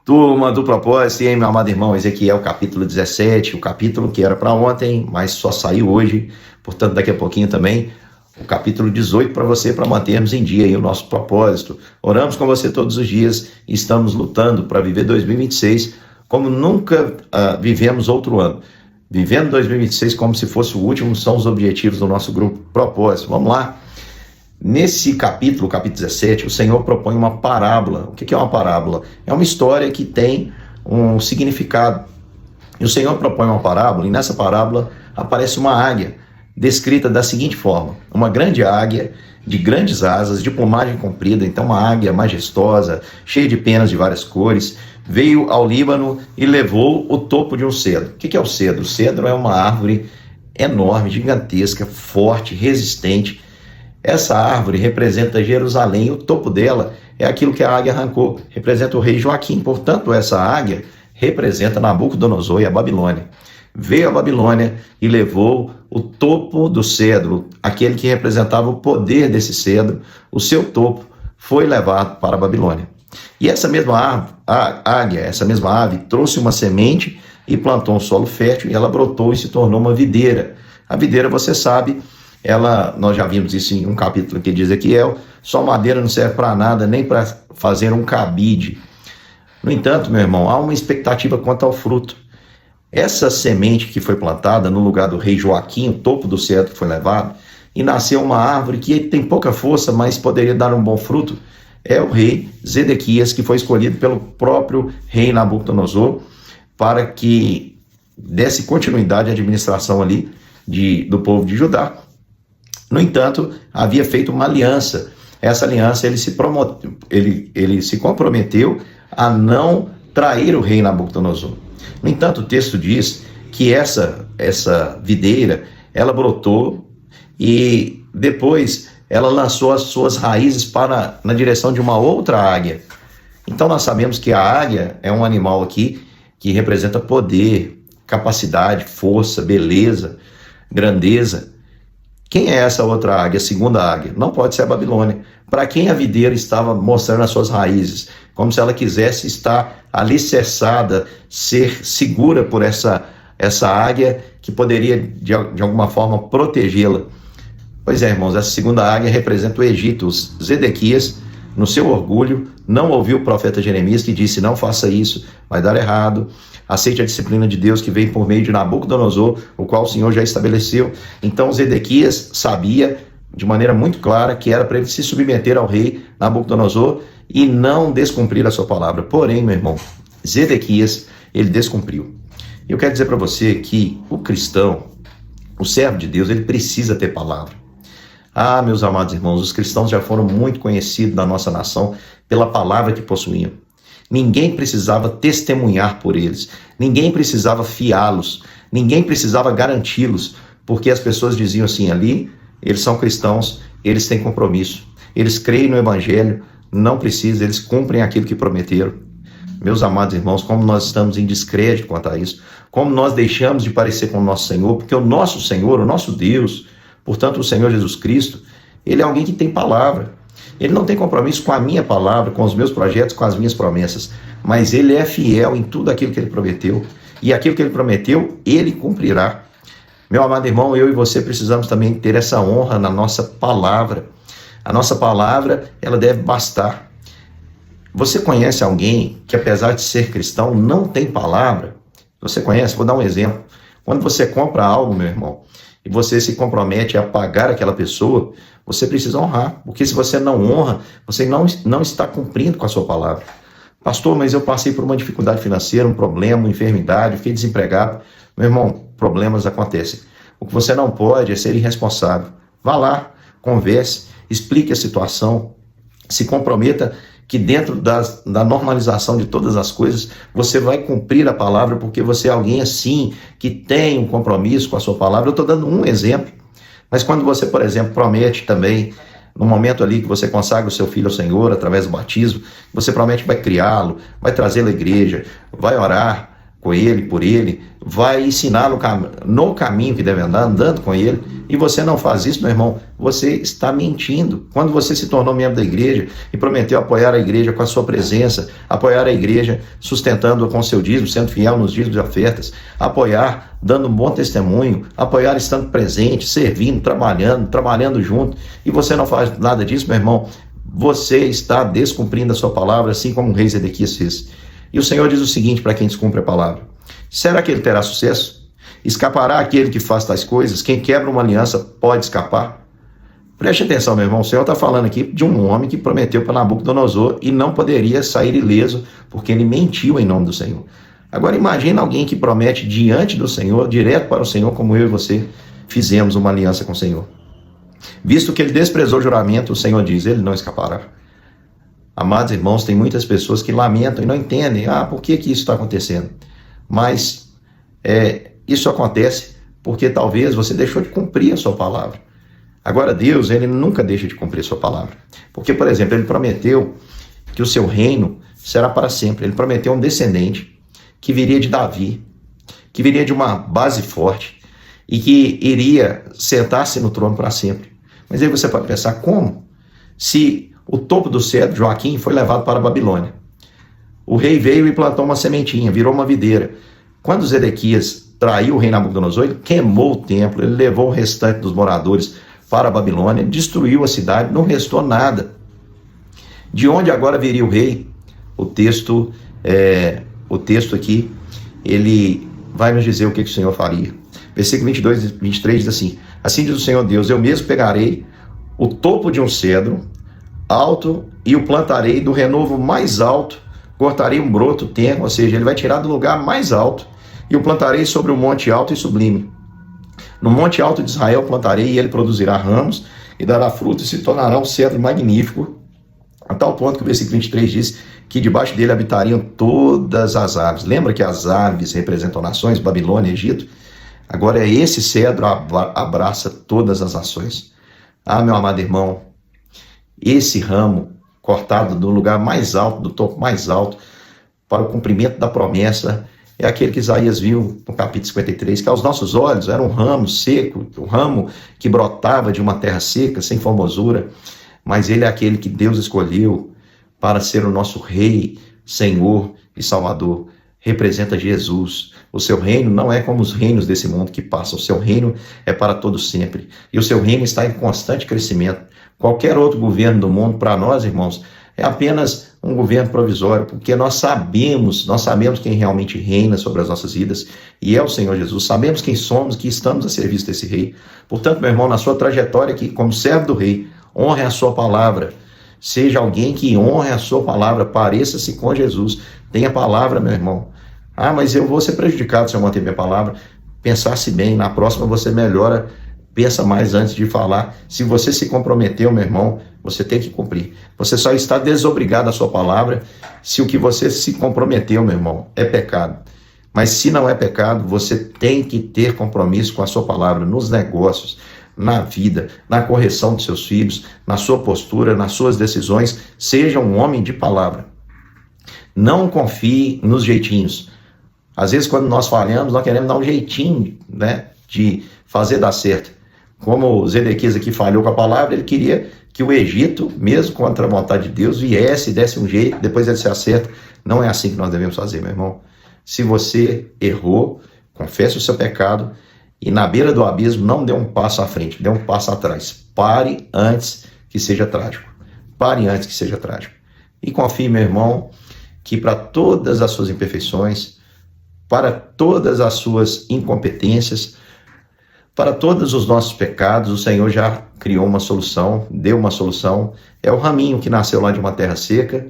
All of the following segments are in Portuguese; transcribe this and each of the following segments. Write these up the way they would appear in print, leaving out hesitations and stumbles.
Turma do propósito, e aí, meu amado irmão, Ezequiel capítulo 17, o capítulo que era para ontem, mas só saiu hoje, portanto daqui a pouquinho também, o capítulo 18 para você, para mantermos em dia aí o nosso propósito. Oramos com você todos os dias e estamos lutando para viver 2026 como nunca vivemos outro ano. Vivendo 2026 como se fosse o último, são os objetivos do nosso grupo Propósito. Vamos lá. Nesse capítulo 17, o Senhor propõe uma parábola. O que é uma parábola? É uma história que tem um significado. E o Senhor propõe uma parábola, e nessa parábola aparece uma águia, descrita da seguinte forma: uma grande águia, de grandes asas, de plumagem comprida, então uma águia majestosa, cheia de penas de várias cores, veio ao Líbano e levou o topo de um cedro. O que é o cedro? O cedro é uma árvore enorme, gigantesca, forte, resistente. Essa árvore representa Jerusalém, o topo dela é aquilo que a águia arrancou, representa o rei Joaquim. Portanto, essa águia representa Nabucodonosor e a Babilônia. Veio a Babilônia e levou o topo do cedro, aquele que representava o poder desse cedro, o seu topo foi levado para a Babilônia. E essa mesma águia, essa mesma ave, trouxe uma semente e plantou um solo fértil, e ela brotou e se tornou uma videira. A videira, você sabe, nós já vimos isso em um capítulo que diz Ezequiel, só madeira não serve para nada, nem para fazer um cabide. No entanto, meu irmão, há uma expectativa quanto ao fruto. Essa semente que foi plantada no lugar do rei Joaquim, o topo do cedro foi levado, e nasceu uma árvore que tem pouca força, mas poderia dar um bom fruto. É o rei Zedequias, que foi escolhido pelo próprio rei Nabucodonosor para que desse continuidade à administração ali do povo de Judá. No entanto, havia feito uma aliança. Essa aliança, ele se comprometeu a não trair o rei Nabucodonosor. No entanto, o texto diz que essa videira, ela brotou e depois ela lançou as suas raízes na direção de uma outra águia. Então nós sabemos que a águia é um animal aqui que representa poder, capacidade, força, beleza, grandeza. Quem é essa outra águia, a segunda águia? Não pode ser a Babilônia. Para quem a videira estava mostrando as suas raízes, como se ela quisesse estar alicerçada, ser segura por essa águia que poderia de alguma forma protegê-la. Pois é, irmãos, essa segunda águia representa o Egito. Zedequias, no seu orgulho, não ouviu o profeta Jeremias, que disse: não faça isso, vai dar errado. Aceite a disciplina de Deus que vem por meio de Nabucodonosor, o qual o Senhor já estabeleceu. Então Zedequias sabia de maneira muito clara que era para ele se submeter ao rei Nabucodonosor e não descumprir a sua palavra. Porém, meu irmão, Zedequias, ele descumpriu. Eu quero dizer para você que o cristão, o servo de Deus, ele precisa ter palavra. Ah, meus amados irmãos, os cristãos já foram muito conhecidos na nossa nação pela palavra que possuíam. Ninguém precisava testemunhar por eles, ninguém precisava fiá-los, ninguém precisava garanti-los, porque as pessoas diziam assim: ali, eles são cristãos, eles têm compromisso, eles creem no evangelho, não precisa, eles cumprem aquilo que prometeram. Meus amados irmãos, como nós estamos em descrédito quanto a isso, como nós deixamos de parecer com o nosso Senhor, porque o nosso Senhor, o nosso Deus, portanto o Senhor Jesus Cristo, ele é alguém que tem palavra. Ele não tem compromisso com a minha palavra, com os meus projetos, com as minhas promessas, mas ele é fiel em tudo aquilo que ele prometeu, e aquilo que ele prometeu, ele cumprirá. Meu amado irmão, eu e você precisamos também ter essa honra na nossa palavra. A nossa palavra, ela deve bastar. Você conhece alguém que, apesar de ser cristão, não tem palavra? Você conhece? Vou dar um exemplo. Quando você compra algo, meu irmão, e você se compromete a pagar aquela pessoa, você precisa honrar, porque se você não honra, você não está cumprindo com a sua palavra. Pastor, mas eu passei por uma dificuldade financeira, um problema, uma enfermidade, fiquei desempregado. Meu irmão, problemas acontecem. O que você não pode é ser irresponsável. Vá lá, converse, explique a situação, se comprometa que dentro da normalização de todas as coisas, você vai cumprir a palavra, porque você é alguém assim, que tem um compromisso com a sua palavra. Eu estou dando um exemplo, mas quando você, por exemplo, promete também, no momento ali que você consagra o seu filho ao Senhor, através do batismo, você promete que vai criá-lo, vai trazê-lo à igreja, vai orar, com ele, por ele, vai ensiná-lo no caminho que deve andar, andando com ele, e você não faz isso, meu irmão, você está mentindo. Quando você se tornou membro da igreja e prometeu apoiar a igreja com a sua presença, apoiar a igreja sustentando com o seu dízimo, sendo fiel nos dízimos e ofertas, apoiar dando um bom testemunho, apoiar estando presente, servindo, trabalhando junto, e você não faz nada disso, meu irmão, você está descumprindo a sua palavra, assim como o rei Zedequias fez. E o Senhor diz o seguinte para quem descumpre a palavra: será que ele terá sucesso? Escapará aquele que faz tais coisas? Quem quebra uma aliança pode escapar? Preste atenção, meu irmão, o Senhor está falando aqui de um homem que prometeu para Nabucodonosor e não poderia sair ileso, porque ele mentiu em nome do Senhor. Agora imagina alguém que promete diante do Senhor, direto para o Senhor, como eu e você fizemos uma aliança com o Senhor. Visto que ele desprezou o juramento, o Senhor diz, ele não escapará. Amados irmãos, tem muitas pessoas que lamentam e não entendem, por que isso está acontecendo? Mas isso acontece porque talvez você deixou de cumprir a sua palavra. Agora Deus, ele nunca deixa de cumprir a sua palavra. Porque, por exemplo, ele prometeu que o seu reino será para sempre. Ele prometeu um descendente que viria de Davi, que viria de uma base forte e que iria sentar-se no trono para sempre. Mas aí você pode pensar, como? Se o topo do cedro, Joaquim, foi levado para a Babilônia. O rei veio e plantou uma sementinha, virou uma videira. Quando Zedequias traiu o rei Nabucodonosor, ele queimou o templo, ele levou o restante dos moradores para a Babilônia, destruiu a cidade, não restou nada. De onde agora viria o rei? O texto aqui, ele vai nos dizer o que o Senhor faria. Versículo 22 e 23 diz assim: assim diz o Senhor Deus, eu mesmo pegarei o topo de um cedro alto e o plantarei do renovo mais alto, cortarei um broto tenro, ou seja, ele vai tirar do lugar mais alto, e o plantarei sobre um monte alto e sublime. No monte alto de Israel plantarei, e ele produzirá ramos, e dará fruto, e se tornará um cedro magnífico, a tal ponto que o versículo 23 diz que debaixo dele habitariam todas as aves. Lembra que as aves representam nações, Babilônia, Egito? Agora esse cedro abraça todas as nações. Meu amado irmão, esse ramo cortado do lugar mais alto, do topo mais alto, para o cumprimento da promessa, é aquele que Isaías viu no capítulo 53, que aos nossos olhos era um ramo seco, um ramo que brotava de uma terra seca, sem formosura, mas ele é aquele que Deus escolheu para ser o nosso Rei, Senhor e Salvador. Representa Jesus. O seu reino não é como os reinos desse mundo que passam. O seu reino é para todo sempre. E o seu reino está em constante crescimento. Qualquer outro governo do mundo, para nós, irmãos, é apenas um governo provisório, porque nós sabemos quem realmente reina sobre as nossas vidas, e é o Senhor Jesus. Sabemos quem somos, que estamos a serviço desse Rei. Portanto, meu irmão, na sua trajetória aqui, como servo do Rei, honre a sua palavra. Seja alguém que honre a sua palavra, pareça-se com Jesus. Tenha palavra, meu irmão. Mas eu vou ser prejudicado se eu manter minha palavra. Pensasse bem, na próxima você melhora, pensa mais antes de falar. Se você se comprometeu, meu irmão, você tem que cumprir. Você só está desobrigado à sua palavra se o que você se comprometeu, meu irmão, é pecado. Mas se não é pecado, você tem que ter compromisso com a sua palavra nos negócios, na vida, na correção dos seus filhos, na sua postura, nas suas decisões. Seja um homem de palavra. Não confie nos jeitinhos. Às vezes, quando nós falhamos, nós queremos dar um jeitinho, né, de fazer dar certo. Como o Zedequias aqui falhou com a palavra, ele queria que o Egito, mesmo contra a vontade de Deus, viesse e desse um jeito, depois ele se acerta. Não é assim que nós devemos fazer, meu irmão. Se você errou, confesse o seu pecado e na beira do abismo não dê um passo à frente, dê um passo atrás. Pare antes que seja trágico. Pare antes que seja trágico. E confie, meu irmão, que para todas as suas imperfeições, para todas as suas incompetências, para todos os nossos pecados, o Senhor já criou uma solução, deu uma solução. É o raminho que nasceu lá de uma terra seca,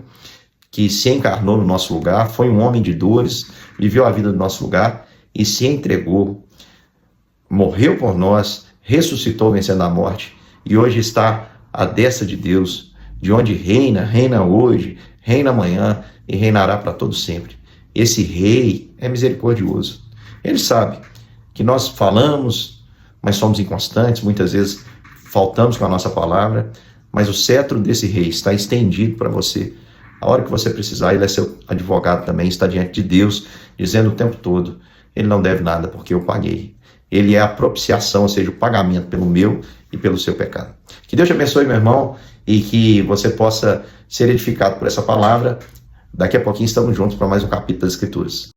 que se encarnou no nosso lugar, foi um homem de dores, viveu a vida do nosso lugar e se entregou, morreu por nós, ressuscitou vencendo a morte e hoje está à destra de Deus, de onde reina hoje, reina amanhã e reinará para todo sempre. Esse rei é misericordioso. Ele sabe que nós falamos, mas somos inconstantes, muitas vezes faltamos com a nossa palavra, mas o cetro desse rei está estendido para você. A hora que você precisar, ele é seu advogado também, está diante de Deus dizendo o tempo todo, ele não deve nada porque eu paguei. Ele é a propiciação, ou seja, o pagamento pelo meu e pelo seu pecado. Que Deus te abençoe, meu irmão, e que você possa ser edificado por essa palavra. Daqui a pouquinho estamos juntos para mais um capítulo das Escrituras.